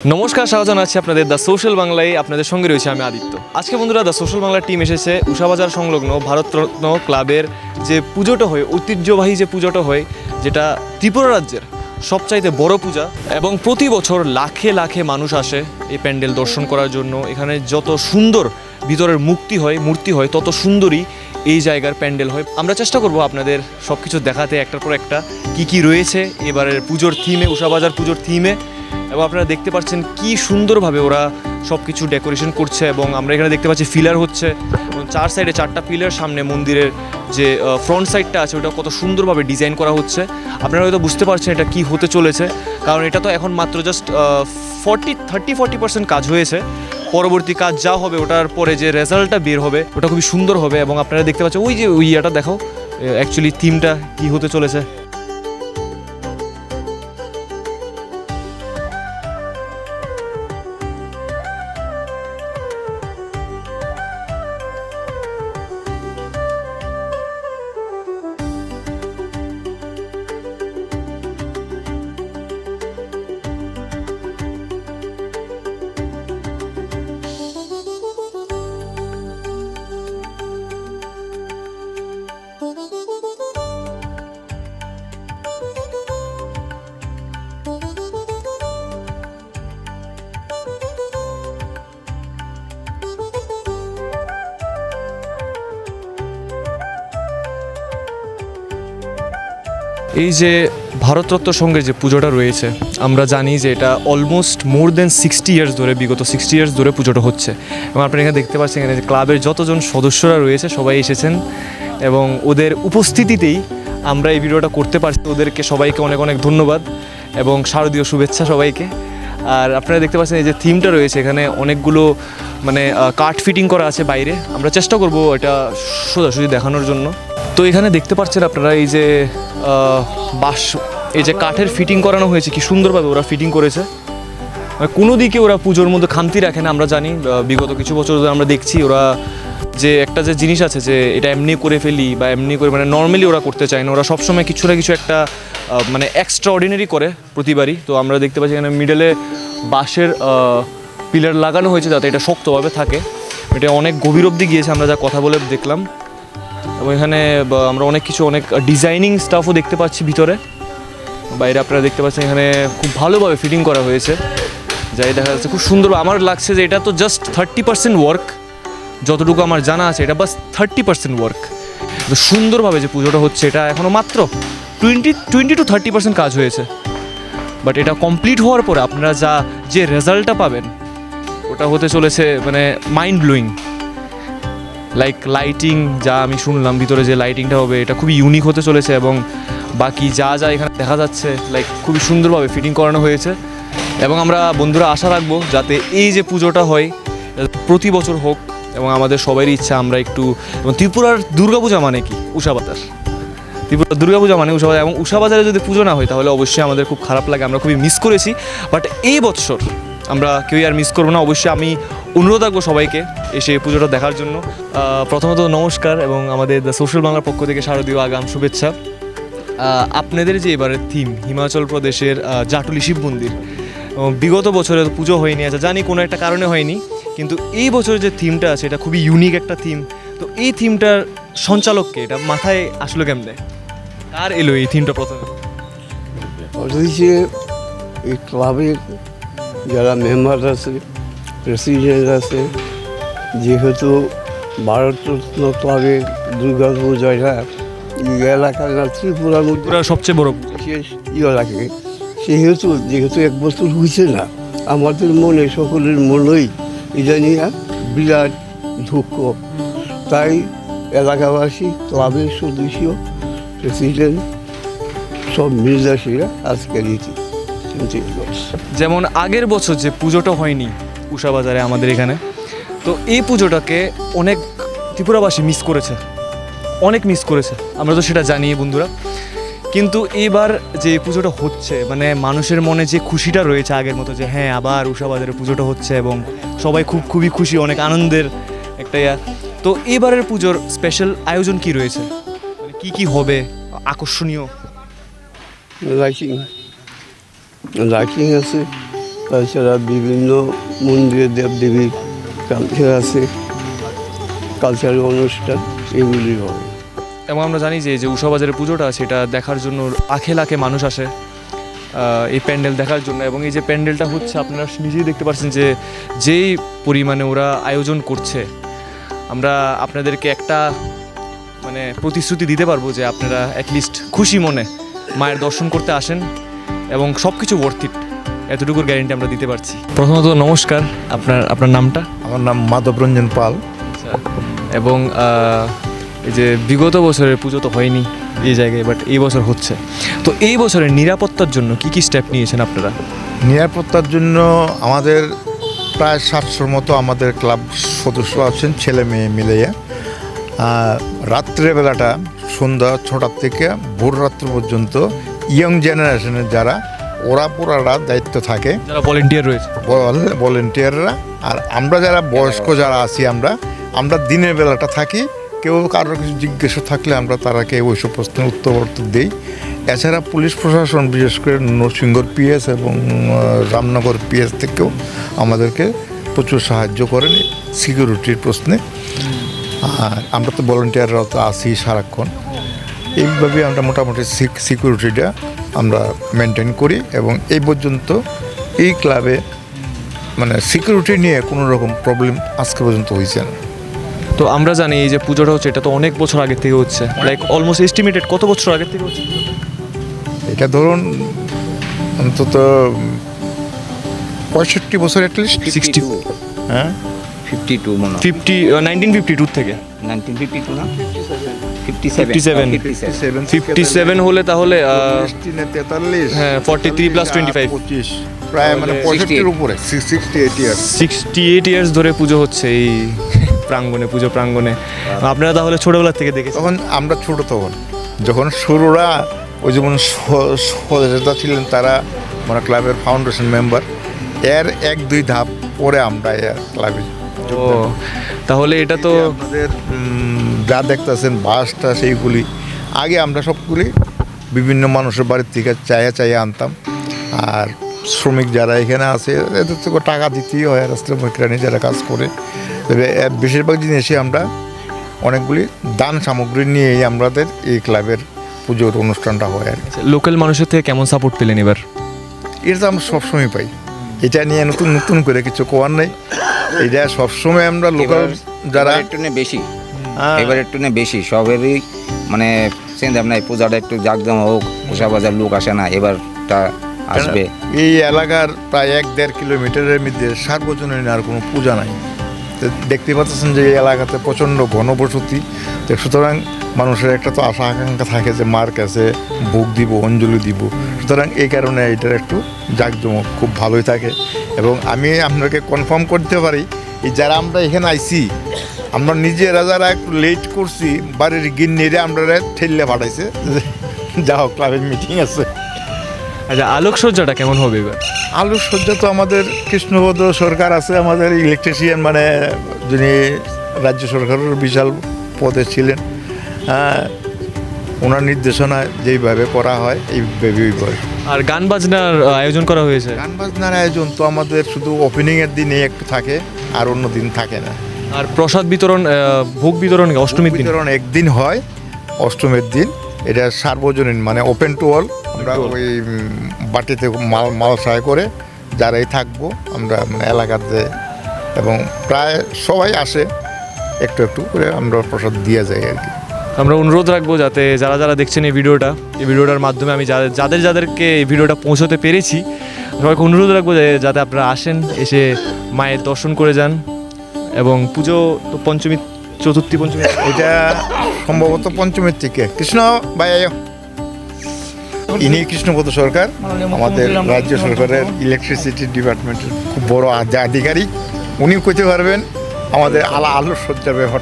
নমস্কার, স্বাগত জানাচ্ছি আপনাদের দ্য সোশ্যাল বাংলায়। আপনাদের সঙ্গে রয়েছে আমি আদিত্য। আজকে বন্ধুরা দ্য সোশ্যাল বাংলার টিম এসেছে উষাবাজার সংলগ্ন ভারতরত্ন ক্লাবের যে পুজোটা হয়, ঐতিহ্যবাহী যে পুজোটা হয়, যেটা ত্রিপুরা রাজ্যের সবচাইতে বড় পূজা, এবং প্রতি বছর লাখে লাখে মানুষ আসে এই প্যান্ডেল দর্শন করার জন্য। এখানে যত সুন্দর ভিতরের মূর্তি হয় তত সুন্দরই এই জায়গার প্যান্ডেল হয়। আমরা চেষ্টা করব আপনাদের সব কিছু দেখাতে, একটার পর একটা কি রয়েছে এবারের পুজোর থিমে, উষাবাজার পুজোর থিমে। এবং আপনারা দেখতে পাচ্ছেন কি সুন্দরভাবে ওরা সব কিছু ডেকোরেশন করছে। এবং আমরা এখানে দেখতে পাচ্ছি ফিলার হচ্ছে, এবং চার সাইডে চারটা পিলার, সামনে মন্দিরের যে ফ্রন্ট সাইডটা আছে ওটা কত সুন্দরভাবে ডিজাইন করা হচ্ছে। আপনারা হয়তো বুঝতে পারছেন এটা কি হতে চলেছে, কারণ এটা তো এখন মাত্র জাস্ট 40% কাজ হয়েছে। পরবর্তী কাজ যা হবে ওটার পরে যে রেজাল্টটা বের হবে ওটা খুবই সুন্দর হবে। এবং আপনারা দেখতে পাচ্ছেন ওই যে ইয়েটা দেখাও, অ্যাকচুয়ালি থিমটা কি হতে চলেছে। এই যে ভারতরত্ন সঙ্গে যে পুজোটা রয়েছে, আমরা জানি যে এটা অলমোস্ট মোর দেন 60 ইয়ার্স ধরে, বিগত 60 ইয়ার্স ধরে পুজোটা হচ্ছে। এবং আপনারা এখানে দেখতে পাচ্ছেন এখানে ক্লাবের যতজন সদস্যরা রয়েছে সবাই এসেছেন, এবং ওদের উপস্থিতিতেই আমরা এই ভিডিওটা করতে পারছি। ওদেরকে সবাইকে অনেক অনেক ধন্যবাদ এবং শারদীয় শুভেচ্ছা সবাইকে। আর আপনারা দেখতে পাচ্ছেন এই যে থিমটা রয়েছে, এখানে অনেকগুলো মানে কাঠ ফিটিং করা আছে বাইরে। আমরা চেষ্টা করব এটা সোজাসুজি দেখানোর জন্য। তো এখানে দেখতে পাচ্ছেন আপনারা এই যে বাঁশ, এই যে কাঠের ফিটিং করানো হয়েছে, কি সুন্দরভাবে ওরা ফিটিং করেছে। কোনো দিকে ওরা পুজোর মধ্যে খামতি রাখে না। আমরা জানি বিগত কিছু বছর ধরে আমরা দেখছি ওরা যে একটা যে জিনিস আছে যে এটা এমনি করে ফেলি বা এমনি করে মানে নর্মালি ওরা করতে চায় না। ওরা সবসময় কিছু না কিছু একটা মানে এক্সট্রা অর্ডিনারি করে প্রতিবারই। তো আমরা দেখতে পাচ্ছি এখানে মিডলে বাঁশের পিলার লাগানো হয়েছে যাতে এটা শক্তভাবে থাকে। এটা অনেক গভীর অবধি গিয়েছে, আমরা যা কথা বলে দেখলাম। এবং এখানে আমরা অনেক ডিজাইনিং স্টাফও দেখতে পাচ্ছি ভিতরে। বাইরে আপনারা দেখতে পাচ্ছেন এখানে খুব ভালোভাবে ফিটিং করা হয়েছে, যাই দেখা যাচ্ছে খুব সুন্দর। আমার লাগছে যে এটা তো জাস্ট 30% ওয়ার্ক, যতটুকু আমার জানা আছে এটা বাস 30% ওয়ার্ক। তো সুন্দরভাবে যে পুজোটা হচ্ছে এটা এখনও মাত্র 20 to 30% কাজ হয়েছে। বাট এটা কমপ্লিট হওয়ার পরে আপনারা যে রেজাল্টটা পাবেন ওটা হতে চলেছে মানে মাইন্ড ব্লোয়িং। লাইটিং যা আমি শুনলাম, ভিতরে যে লাইটিংটা হবে এটা খুবই ইউনিক হতে চলেছে। এবং বাকি যা এখানে দেখা যাচ্ছে খুবই সুন্দরভাবে ফিটিং করানো হয়েছে। এবং আমরা বন্ধুরা আশা রাখবো যাতে এই যে পুজোটা হয় প্রতি বছর হোক, এবং আমাদের সবারই ইচ্ছা আমরা একটু, এবং ত্রিপুরার দুর্গাপূজা মানে কি উষাবাজার, ত্রিপুরার দুর্গাপূজা মানে উষাবাজার। এবং উষাবাজারে যদি পুজো না হয় তাহলে অবশ্যই আমাদের খুব খারাপ লাগে, আমরা খুবই মিস করেছি। বাট এই বছর আমরা কেউই আর মিস করবো না। অবশ্যই আমি অনুরোধ রাখবো সবাইকে এসে এই পুজোটা দেখার জন্য। প্রথমত নমস্কার, এবং আমাদের দ্য সোশ্যাল বাংলার পক্ষ থেকে শারদীয় আগাম শুভেচ্ছা। আপনাদের যে এবারের থিম হিমাচল প্রদেশের জাটুলি শিব মন্দির, বিগত বছরে পুজো হয়নি, আচ্ছা জানি কোনো একটা কারণে হয়নি, কিন্তু এই বছরের যে থিমটা আছে এটা খুবই ইউনিক একটা থিম। তো এই থিমটার সঞ্চালককে এটা মাথায় আসলো কেমনে, কার এলো এই থিমটা প্রথমে? এই ক্লাবের যারা মেম্বার আছে, প্রেসিডেন্ট আছে, যেহেতু ভারতরত্ন ক্লাবের দুর্গা পূজাটা এলাকার ত্রিপুরার মধ্যে সবচেয়ে বড় শেষ লাগে, যেহেতু এক বছর হয়েছে না, আমাদের মনে সকলের মনেই এটা নিয়ে বিরাট দুঃখ। তাই এলাকাবাসী, ক্লাবের সদস্য, প্রেসিডেন্ট সব নির্দেশীরা আজকের যেমন আগের বছর যে পুজোটা হয়নি উষাবাজারে আমাদের এখানে, তো এই পুজোটাকে অনেক ত্রিপুরাবাসী অনেক মিস করেছে, আমরা তো সেটা জানি বন্ধুরা। কিন্তু এবার যে পুজোটা হচ্ছে মানে মানুষের মনে যে খুশিটা রয়েছে আগের মতো, যে হ্যাঁ আবার উষাবাজারে পুজোটা হচ্ছে এবং সবাই খুবই খুশি, অনেক আনন্দের একটা তো এবারের পুজোর স্পেশাল আয়োজন কি রয়েছে, মানে কি হবে আকর্ষণীয়? লাইটিং আছে, তাছাড়া বিভিন্ন মন্দিরে দেবদেবীর কালচার আছে, কালচারাল অনুষ্ঠান এগুলি হবে। এবং আমরা জানি যে উষাবাজারের পুজোটা সেটা দেখার জন্য লাখে লাখে মানুষ আসে এই প্যান্ডেল দেখার জন্য। এবং এই যে প্যান্ডেলটা হচ্ছে আপনারা নিজেই দেখতে পাচ্ছেন যে যেই পরিমাণে ওরা আয়োজন করছে, আমরা আপনাদেরকে একটা মানে প্রতিশ্রুতি দিতে পারবো যে আপনারা অ্যাটলিস্ট খুশি মনে মায়ের দর্শন করতে আসেন এবং সব কিছু ওয়ার্থ ইট, এতটুকুর গ্যারেন্টি আমরা দিতে পারছি। প্রথমত নমস্কার, আপনার নামটা? আমার নাম মাধবরঞ্জন পাল। এবং এই যে বিগত বছরের পুজো তো হয়নি এই জায়গায়, বাট এই বছর হচ্ছে, তো এই বছরের নিরাপত্তার জন্য কি কি স্টেপ নিয়েছেন আপনারা? নিরাপত্তার জন্য আমাদের প্রায় 700 মতো আমাদের ক্লাব সদস্য আছেন, ছেলে মেয়ে মিলিয়ে। রাত্রেবেলাটা সন্ধ্যা 6টার থেকে ভোর রাত্র পর্যন্ত ইয়ং জেনারেশনের যারা ওরা পুরারা দায়িত্ব থাকে, যারা ভলেন্টিয়ার রয়েছে, ভলেন্টিয়াররা। আর আমরা যারা বয়স্ক যারা আছি আমরা দিনের বেলাটা থাকি। কেউ কারোর কিছু জিজ্ঞাসা থাকলে আমরা তারাকে ওইসব প্রশ্নের উত্তর দিই। এছাড়া পুলিশ প্রশাসন, বিশেষ করে নরসিংগড় পিএস এবং রামনগর পিএস থেকেও আমাদেরকে প্রচুর সাহায্য করেন সিকিউরিটির প্রশ্নে। আর আমরা তো ভলেন্টিয়াররাও তো আছি সারাক্ষণ। এইভাবে আমরা মোটামুটি সিকিউরিটিটা আমরা মেনটেন করি। এবং এই পর্যন্ত এই ক্লাবে মানে সিকিউরিটি নিয়ে কোনো রকম প্রবলেম আজকে পর্যন্ত হয়েছে না। তো আমরা জানি এই যে পুজোটা হচ্ছে এটা তো অনেক বছর আগে থেকে হচ্ছে, লাইক অলমোস্ট এস্টিমেটেড কত বছর আগে থেকে হচ্ছে? এটা ধরুন অন্তত 65 বছর অ্যাটলিস্ট। 60, হ্যাঁ 52 মনে হয়। 1952 থেকে 1952 না 57 হলে তাহলে 43 হ্যাঁ 43 + 25 25 প্রায় মানে 65 এর উপরে 68 ইয়ার্স 68 ইয়ার্স ধরে পুজো হচ্ছে এই প্রাঙ্গণে, পুজো প্রাঙ্গণে। আপনারা তাহলে ছোটবেলা থেকে দেখেছেন? তখন আমরা ছোট, যখন শুরুরা ওই যেমন সদস্যতা ছিলেন তারা মানে ক্লাবের ফাউন্ডেশন মেম্বার, এর 1-2 ধাপ পরে আমরা ক্লাবে। ও তাহলে এটা তো আমাদের যা দেখতেছেন বাসটা সেইগুলি আগে আমরা সবগুলি বিভিন্ন মানুষের বাড়ির থেকে চাইয়া আনতাম। আর শ্রমিক যারা এখানে আছে এদের থেকে টাকা দিতেই হয়, রাস্তার মহিলানি যারা কাজ করে। তবে বেশিরভাগ জিনিসই আমরা অনেকগুলি দান সামগ্রী নিয়েই আমাদের এই ক্লাবের পুজোর অনুষ্ঠানটা হয় আর কি। লোকাল মানুষের থেকে কেমন সাপোর্ট পেলেন এবার? এটা তো আমরা সবসময় পাই, এটা নিয়ে নতুন করে কিছু কোয়ার নেই। এটা সবসময় আমরা লোকাল যারা একটু বেশি, এবার একটু বেশি সবেরই মানে চিন্তা ভাবনা পূজাটা একটু জাঁকজমক হোক, উষাবাজার লোক আসে না, এবারটা আসবে। এই এলাকার প্রায় 1-1.5 কিলোমিটারের মধ্যে সার্বজনীন আর কোনো পূজা নাই। তো দেখতে পাচ্ছেন যে এই এলাকাতে প্রচণ্ড ঘনবসতি, তো সুতরাং মানুষের একটা তো আশা আকাঙ্ক্ষা থাকে যে মার কাছে ভোগ দিব, অঞ্জলি দিব। সুতরাং এই কারণে এটার একটু জাঁকজমক খুব ভালোই থাকে। এবং আমি আপনাকে কনফার্ম করতে পারি এই যারা আমরা এখানে আইছি, আমরা নিজেরা যারা একটু লেট করছি, বাড়ির গিন্নিরে আমরা ঠেললে পাঠাইছে যা হোক ক্লাবের মিটিং আছে। আচ্ছা, আলোকসজ্জাটা কেমন হবে এবার? আলোকসজ্জা তো আমাদের কৃষ্ণপদ সরকার আছে, আমাদের ইলেকট্রিশিয়ান, মানে যিনি রাজ্য সরকারের বিশাল পদে ছিলেন, ওনার নির্দেশনায় যেইভাবে করা হয় এইভাবেই হয়। আর গান বাজনার আয়োজন করা হয়েছে? গান বাজনার আয়োজন তো আমাদের শুধু ওপেনিংয়ের দিনে একটু থাকে, আর অন্য দিন থাকে না। আর প্রসাদ বিতরণ, ভোগ বিতরণ অষ্টমীর দিন? বিতরণ একদিন হয়, অষ্টমীর দিন। এটা সার্বজনীন মানে ওপেন টু অল। আমরা ওই বাটিতে মাল সায় করে যারাই থাকবো আমরা মানে এলাকাতে, এবং প্রায় সবাই আসে, একটু করে আমরা প্রসাদ দিয়ে যাই আর কি। আমরা অনুরোধ রাখবো যাতে যারা দেখছেন এই ভিডিওটার মাধ্যমে আমি যাদেরকে এই ভিডিওটা পৌঁছতে পেরেছি, সবাইকে অনুরোধ রাখবো যাতে আপনারা আসেন, এসে মায়ের দর্শন করে যান। এবং পুজো তো পঞ্চমী, চতুর্থী, পঞ্চমী, এটা সম্ভবত পঞ্চমীর থেকে। কৃষ্ণ ভাই আয়ো, ইনি কৃষ্ণপদ সরকার, আমাদের রাজ্য সরকারের ইলেকট্রিসিটি ডিপার্টমেন্টের খুব বড় আধিকারিক। উনি কইতে পারবেন আমাদের আলোকসজ্জার ব্যাপার।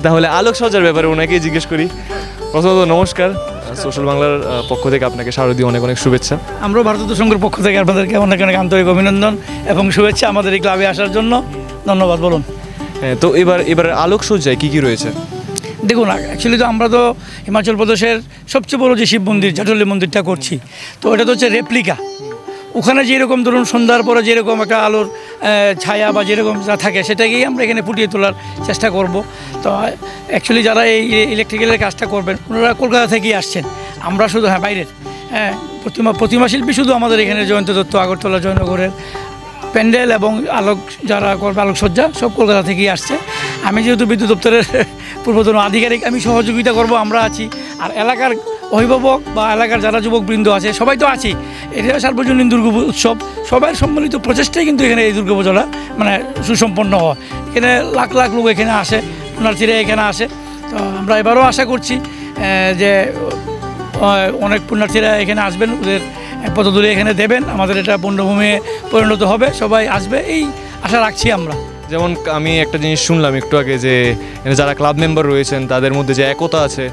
তাহলে আলোকসজ্জার ব্যাপারে ওনাকেই জিজ্ঞেস করি। প্রথমত নমস্কার, সোশ্যাল বাংলার পক্ষ থেকে আপনাকে শারদীয় অনেক শুভেচ্ছা। আমরাও ভারতীয় সংঘের পক্ষ থেকে আপনাদেরকে অনেক আন্তরিক অভিনন্দন এবং শুভেচ্ছা আমাদের এই ক্লাবে আসার জন্য। ধন্যবাদ। বলুন। হ্যাঁ, তো এবার আলোকসজ্জায় কী রয়েছে? দেখুন, অ্যাকচুয়ালি তো আমরা তো হিমাচল প্রদেশের সবচেয়ে বড় যে শিব মন্দির জাটলি মন্দিরটা করছি, তো এটা তো হচ্ছে রেপ্লিকা। ওখানে যেরকম ধরুন সন্ধ্যার পরে যেরকম একটা আলোর ছায়া বা যেরকম যা থাকে সেটাকেই আমরা এখানে ফুটিয়ে তোলার চেষ্টা করব। তো অ্যাকচুয়ালি যারা এই ইলেকট্রিক্যালের কাজটা করবেন ওনারা কলকাতা থেকেই আসছেন, আমরা শুধু বাইরের প্রতিমা শিল্পী শুধু আমাদের এখানে জয়ন্ত দত্ত, আগরতলা, জয়নগরের প্যান্ডেল এবং আলোক যারা করবে আলোকসজ্জা সব কলকাতা থেকেই আসছে। আমি যেহেতু বিদ্যুৎ দপ্তরের পূর্বতন আধিকারিক, আমি সহযোগিতা করব, আমরা আছি। আর এলাকার অভিভাবক বা এলাকার যারা যুবকবৃন্দ আছে সবাই তো আছি। এটা সার্বজনীন দুর্গা উৎসব, সবার সম্মিলিত প্রচেষ্টাই কিন্তু এখানে এই দুর্গা পুজোটা মানে সুসম্পন্ন হয়। এখানে লাখ লাখ লোক এখানে আসে, পুণ্যার্থীরা এখানে আসে। তো আমরা এবারও আশা করছি যে অনেক পুণ্যার্থীরা এখানে আসবেন, ওদের পদধূলি এখানে দেবেন, আমাদের এটা পুণ্যভূমি পরিণত হবে, সবাই আসবে এই আশা রাখছি আমরা। যেমন আমি একটা জিনিস শুনলাম একটু আগে যে যারা ক্লাব মেম্বার রয়েছেন তাদের মধ্যে যে একতা আছে,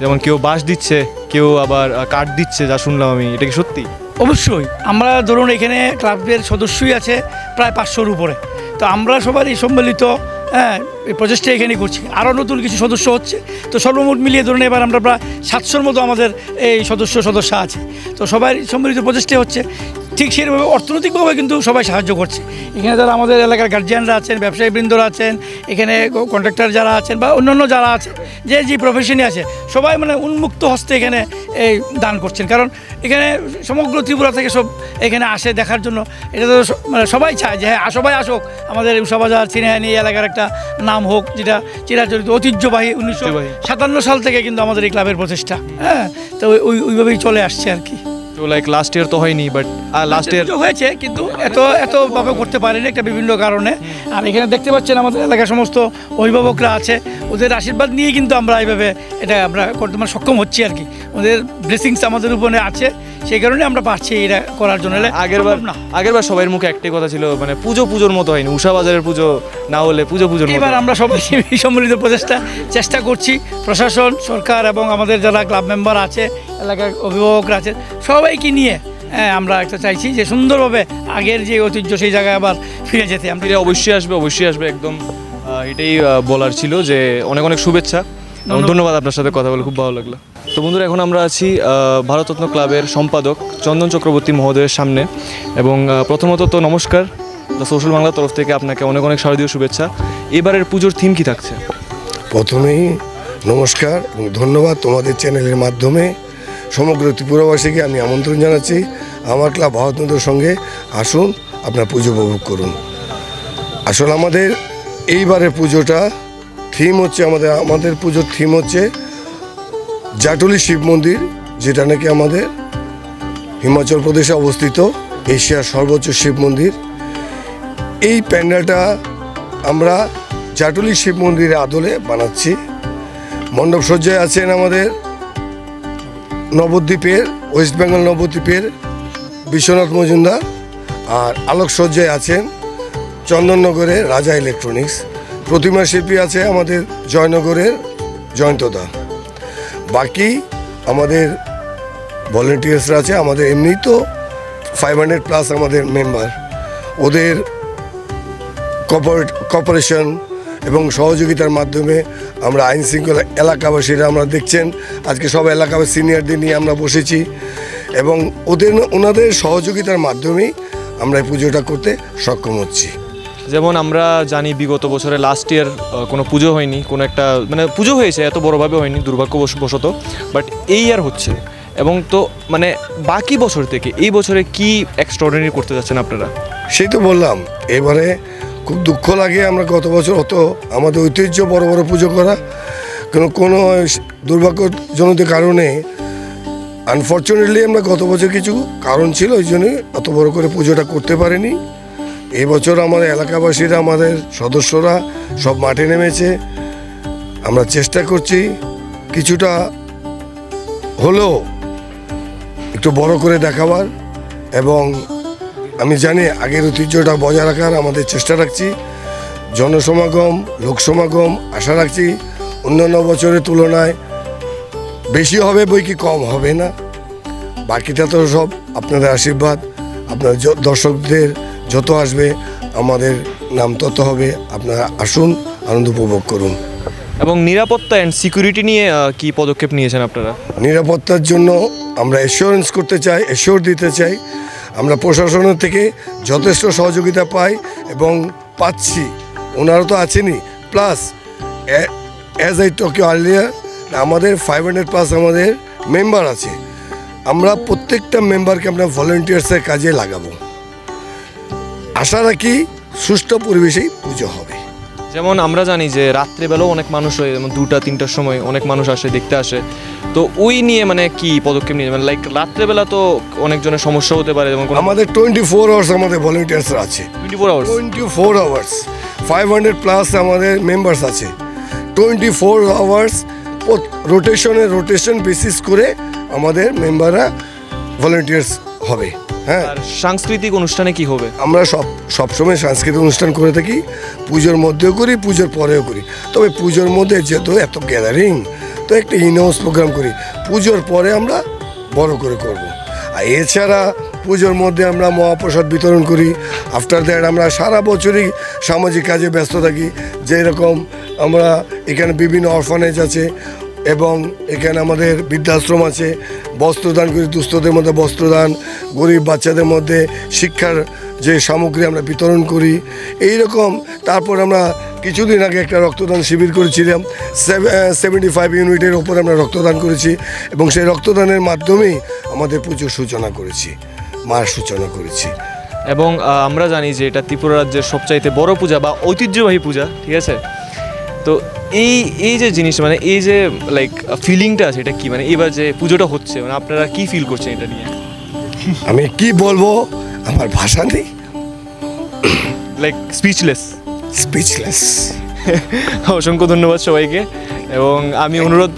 যেমন কেউ বাঁশ দিচ্ছে, কেউ আবার কাঠ দিচ্ছে, যা শুনলাম আমি, এটা কি সত্যি? অবশ্যই আমরা ধরুন এখানে ক্লাবের সদস্যই আছে প্রায় 500-র উপরে। তো আমরা সবারই সম্মিলিত এই প্রচেষ্টা এখানেই করছি। আরও নতুন কিছু সদস্য হচ্ছে, তো সর্বমোট মিলিয়ে ধরুন এবার আমরা প্রায় 700-র মতো আমাদের এই সদস্য আছে। তো সবাই সম্মিলিত প্রচেষ্টা হচ্ছে। ঠিক সেভাবে অর্থনৈতিকভাবে কিন্তু সবাই সাহায্য করছে। এখানে যারা আমাদের এলাকার গার্জিয়ানরা আছেন, ব্যবসায়ীবৃন্দরা আছেন, এখানে কন্ট্রাক্টর যারা আছেন বা অন্যান্য যারা আছে, যে প্রফেশনে আছে, সবাই মানে উন্মুক্ত হস্তে এখানে এই দান করছেন। কারণ এখানে সমগ্র ত্রিপুরা থেকে সব এখানে আসে দেখার জন্য। এটা তো মানে সবাই চায় যে হ্যাঁ সবাই আসুক, আমাদের উষাবাজার সিনেহানি এলাকার একটা নাম হোক, যেটা চিরাচরিত ঐতিহ্যবাহী 1957 সাল থেকে কিন্তু আমাদের এই ক্লাবের প্রচেষ্টা। তো ওইভাবেই চলে আসছে আর কি। তো লাইক লাস্ট ইয়ার তো হয়নি, বাট লাস্ট ইয়ার হয়েছে, কিন্তু এতভাবে করতে পারেনি একটা বিভিন্ন কারণে। আর এখানে দেখতে পাচ্ছেন আমাদের এলাকার সমস্ত অভিভাবকরা আছে, ওদের আশীর্বাদ নিয়ে কিন্তু আমরা এইভাবে এটা আমরা করতে মানে সক্ষম হচ্ছি আর কি। ওদের ব্লেসিংস আমাদের উপরে আছে, সেই কারণে আমরা পারছি এটা করার জন্য। আগেরবার সবার মুখে একটাই কথা ছিল, মানে পুজোর মতো হয়নি, উষাবাজারের পুজো না হলে পুজোর মতো। এবার আমরা সবাই সম্মিলিত চেষ্টা করছি, প্রশাসন, সরকার এবং আমাদের যারা ক্লাব মেম্বার আছে, এলাকার অভিভাবকরা আছে, সবাইকে নিয়ে আমরা একটা চাইছি যে সুন্দরভাবে আগের যে ঐতিহ্য সেই জায়গায় আবার ফিরে যেতে। আমরা অবশ্যই আসবে একদম, এটাই বলার ছিল। যে অনেক অনেক শুভেচ্ছা, ধন্যবাদ, আপনার সাথে কথা বলে খুব ভালো লাগলো। তো বন্ধুরা, এখন আমরা আছি ভারতরত্ন ক্লাবের সম্পাদক চন্দন চক্রবর্তী মহোদয়ের সামনে। এবং প্রথমত তো নমস্কার, দ্য সোশ্যাল বাংলার তরফ থেকে আপনাকে অনেক অনেক শারদীয় শুভেচ্ছা। এবারের পুজোর থিম কি থাকছে? প্রথমেই নমস্কার এবং ধন্যবাদ, তোমাদের চ্যানেলের মাধ্যমে সমগ্র ত্রিপুরাবাসীকে আমি আমন্ত্রণ জানাচ্ছি আমার ক্লাব ভারতরত্নের সঙ্গে আসুন, আপনার পুজো উপভোগ করুন। আসলে আমাদের এইবারের পুজোটা থিম হচ্ছে আমাদের পুজোর থিম হচ্ছে জাটুলি শিব মন্দির, যেটা নাকি আমাদের হিমাচল প্রদেশে অবস্থিত এশিয়ার সর্বোচ্চ শিব মন্দির। এই প্যান্ডেলটা আমরা জাটুলি শিব মন্দিরের আদলে বানাচ্ছি। মণ্ডপ সজ্জায় আছেন আমাদের নবদ্বীপের, ওয়েস্ট বেঙ্গল নবদ্বীপের বিশ্বনাথ মজুমদার, আর আলোকসজ্জায় আছেন চন্দননগরের রাজা ইলেকট্রনিক্স। প্রতিমা শিল্পী আছে আমাদের জয়নগরের জয়ন্তদা। বাকি আমাদের ভলেন্টিয়ার্সরা আছে, আমাদের এমনি তো 500+ আমাদের মেম্বার। ওদের কর্পোরেশন এবং সহযোগিতার মাধ্যমে আমরা আইন শৃঙ্খলা এলাকাবাসীরা আমরা দেখছেন আজকে সব এলাকাবাসী সিনিয়রদের নিয়ে আমরা বসেছি এবং ওনাদের সহযোগিতার মাধ্যমেই আমরা এই পুজোটা করতে সক্ষম হচ্ছি। যেমন আমরা জানি বিগত বছরে লাস্ট ইয়ার কোনো পুজো হয়নি, কোনো একটা মানে পুজো হয়েছে এত বড়োভাবে হয়নি দুর্ভাগ্যবশত, বাট এই ইয়ার হচ্ছে। এবং তো মানে বাকি বছর থেকে এই বছরে কি এক্সট্রাঅর্ডিনারি করতে যাচ্ছেন আপনারা? সেই তো বললাম, এবারে খুব দুঃখ লাগে, আমরা গত বছর অত আমাদের ঐতিহ্য বড় বড় পুজো করা কোনো দুর্ভাগ্যজনিত কারণে আনফর্চুনেটলি আমরা গত বছর কিছু কারণ ছিল, ওই জন্যই অত বড় করে পুজোটা করতে পারিনি। এই বছর আমাদের এলাকাবাসীরা, আমাদের সদস্যরা সব মাঠে নেমেছে। আমরা চেষ্টা করছি কিছুটা হলেও একটু বড় করে দেখাবার, এবং আমি জানি আগের ঐতিহ্যটা বজায় রাখার আমাদের চেষ্টা রাখছি। জনসমাগম, লোকসমাগম আশা রাখছি অন্যান্য বছরের তুলনায় বেশি হবে, বই কি কম হবে না। বাকিটা তো সব আপনাদের আশীর্বাদ, আপনার দর্শকদের যত আসবে আমাদের নাম তত হবে। আপনারা আসুন, আনন্দ উপভোগ করুন। এবং নিরাপত্তা অ্যান্ড সিকিউরিটি নিয়ে কি পদক্ষেপ নিয়েছেন আপনারা? নিরাপত্তার জন্য আমরা এসিওরেন্স করতে চাই, এসিওর দিতে চাই আমরা প্রশাসনের থেকে যথেষ্ট সহযোগিতা পাই এবং পাচ্ছি, ওনারা তো আছেনই, plus as I talk you earlier আমাদের 500+ আমাদের মেম্বার আছে। আমরা প্রত্যেকটা মেম্বারকে আমরা ভলেন্টিয়ার্সের কাজে লাগাবো। আশা রাখি সুষ্ঠু পরিবেশেই পুজো হবে। যেমন আমরা জানি যে রাত্রেবেলাও অনেক মানুষ হয়, যেমন 2টা-3টার সময় অনেক মানুষ আসে, দেখতে আসে। তো ওই নিয়ে মানে কি পদক্ষেপ নিয়ে, মানে লাইক রাত্রেবেলা তো অনেকজনের সমস্যা হতে পারে, যেমন আমাদের 24 আওয়ার্স আমাদের ভলেন্টিয়ার্স আছে। 24 আওয়ার্স 24 আওয়ার্স 500+ আমাদের মেম্বার্স আছে। 24 আওয়ার্স রোটেশন বেসিস করে আমাদের মেম্বাররা ভলেন্টিয়ার্স হবে। হ্যাঁ, আর সাংস্কৃতিক অনুষ্ঠানে কি হবে? আমরা সবসময় সাংস্কৃতিক অনুষ্ঠান করে থাকি, পুজোর মধ্যেও করি, পুজোর পরেও করি। তবে পুজোর মধ্যে যেহেতু এত গ্যাদারিং, তো একটা ইনহাউস প্রোগ্রাম করি, পুজোর পরে আমরা বড় করে করব। আর এছাড়া পুজোর মধ্যে আমরা মহাপ্রসাদ বিতরণ করি। আফটার দ্যাট আমরা সারা বছরই সামাজিক কাজে ব্যস্ত থাকি। যেরকম আমরা এখানে বিভিন্ন অরফানেজ আছে এবং এখানে আমাদের বৃদ্ধাশ্রম আছে, বস্ত্রদান করি, দুস্থদের মধ্যে বস্ত্রদান, গরিব বাচ্চাদের মধ্যে শিক্ষার যে সামগ্রী আমরা বিতরণ করি এই রকম। তারপর আমরা কিছুদিন আগে একটা রক্তদান শিবির করেছিলাম, 75 ইউনিটের ওপর আমরা রক্তদান করেছি এবং সেই রক্তদানের মাধ্যমেই আমাদের পুজোর সূচনা করেছি, মার সূচনা করেছি। এবং আমরা জানি যে এটা ত্রিপুরা রাজ্যের সবচাইতে বড় পূজা বা ঐতিহ্যবাহী পূজা, ঠিক আছে? তো এই যে জিনিস, মানে এই যে লাইক ফিলিংটা আছে, এটা কি মানে এবার যে পুজোটা হচ্ছে, মানে আপনারা কি ফিল করছেন এটা নিয়ে? আমি কি বলবো, আমার ভাষা নেই, লাইক স্পিচলেস। অসংখ্য ধন্যবাদ সবাইকে। এবং আমি অনুরোধ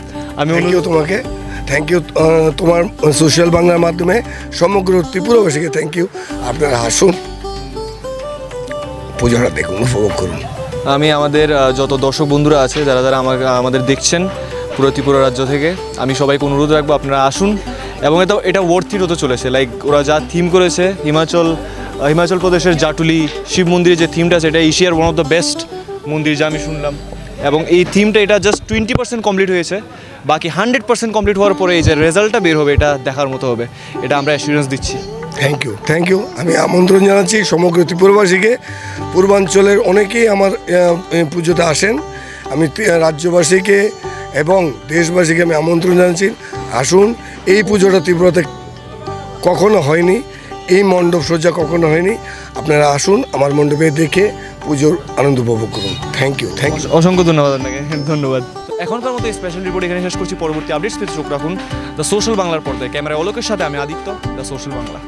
তোমাকে থ্যাংক ইউ, তোমার সোশ্যাল বাংলার মাধ্যমে সমগ্র ত্রিপুরাবাসীকে থ্যাংক ইউ। আপনারা আসুন, পুজোটা দেখুন, উপভোগ করুন। আমি আমাদের যত দর্শক বন্ধুরা আছে, যারা যারা আমাদের দেখছেন পুরো ত্রিপুরা রাজ্য থেকে, আমি সবাইকে অনুরোধ রাখবো আপনারা আসুন। এবং এটা ওয়ার্থ ইট হতে চলেছে। লাইক ওরা যা থিম করেছে, হিমাচল প্রদেশের জাটুলি শিব মন্দিরের যে থিমটা আছে, এটা এশিয়ার ওয়ান অফ দ্য বেস্ট মন্দির যা আমি শুনলাম। এবং এই থিমটা এটা জাস্ট 20% কমপ্লিট হয়েছে, বাকি 100% কমপ্লিট হওয়ার পরে এই যে রেজাল্টটা বের হবে, এটা দেখার মতো হবে, এটা আমরা অ্যাসুরেন্স দিচ্ছি। Thank you. আমি আমন্ত্রণ জানাচ্ছি সমগ্র ত্রিপুরাবাসীকে। পূর্বাঞ্চলের অনেকেই আমার পুজোতে আসেন। আমি রাজ্যবাসীকে এবং দেশবাসীকে আমি আমন্ত্রণ জানাচ্ছি, আসুন। এই পুজোটা ত্রিপুরাতে কখনো হয়নি, এই মণ্ডপ সজ্জা কখনো হয়নি। আপনারা আসুন, আমার মণ্ডপে দেখে পুজোর আনন্দ উপভোগ করুন। Thank you. অসংখ্য ধন্যবাদ আপনাকে, ধন্যবাদ। এখনকার মতো এই স্পেশাল রিপোর্ট এখানে শেষ করছি। পরবর্তী আপডেটস পেতে চোখ রাখুন দ্য সোশ্যাল বাংলার পর্দায়। ক্যামেরায় অলোকের সাথে আমি আদিত্য, দ্য সোশ্যাল বাংলা।